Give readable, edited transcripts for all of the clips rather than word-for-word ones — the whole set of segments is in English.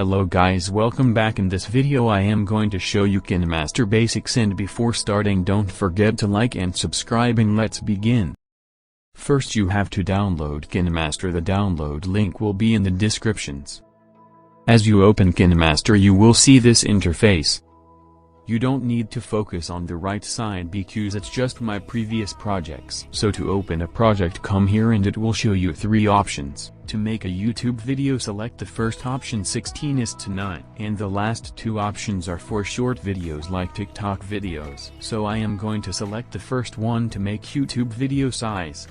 Hello guys, welcome back. In this video I am going to show you KineMaster basics, and before starting don't forget to like and subscribe, and let's begin. First you have to download KineMaster. The download link will be in the descriptions. As you open KineMaster you will see this interface. You don't need to focus on the right side because it's just my previous projects. So to open a project, come here and it will show you three options. To make a YouTube video, select the first option 16:9, and the last two options are for short videos like TikTok videos. So I am going to select the first one to make YouTube video size.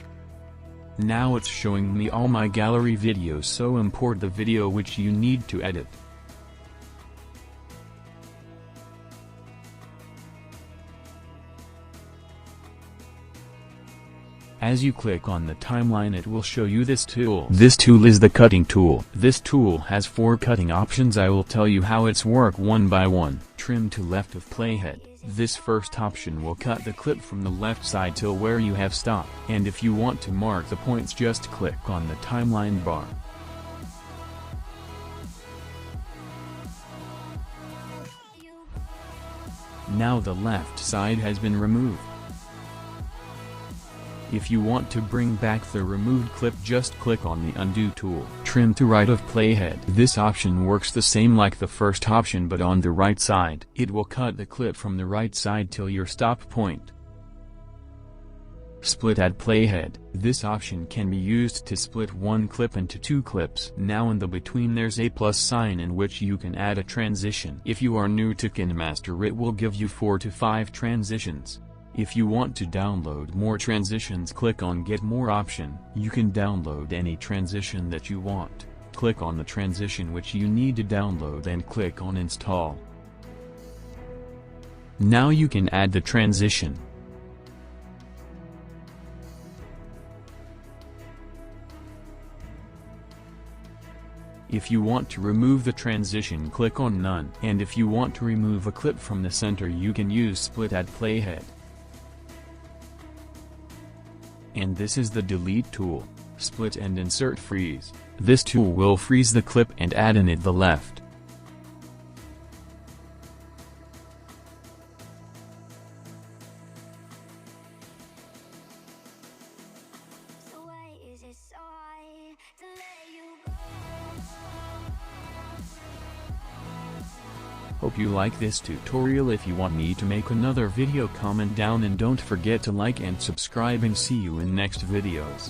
Now it's showing me all my gallery videos, so import the video which you need to edit. As you click on the timeline it will show you this tool. This tool is the cutting tool. This tool has 4 cutting options. I will tell you how it's work one by one. Trim to left of playhead. This first option will cut the clip from the left side till where you have stopped. And if you want to mark the points, just click on the timeline bar. Now the left side has been removed. If you want to bring back the removed clip, just click on the undo tool. Trim to right of playhead. This option works the same like the first option, but on the right side. It will cut the clip from the right side till your stop point. Split at playhead. This option can be used to split one clip into 2 clips. Now in the between there's a plus sign in which you can add a transition. If you are new to KineMaster it will give you 4 to 5 transitions. If you want to download more transitions, click on Get More option. You can download any transition that you want. Click on the transition which you need to download and click on Install. Now you can add the transition. If you want to remove the transition, click on None. And if you want to remove a clip from the center, you can use Split at Playhead. And this is the delete tool. Split and insert freeze. This tool will freeze the clip and add in it the left. Hope you like this tutorial. If you want me to make another video, comment down, and don't forget to like and subscribe, and see you in next videos.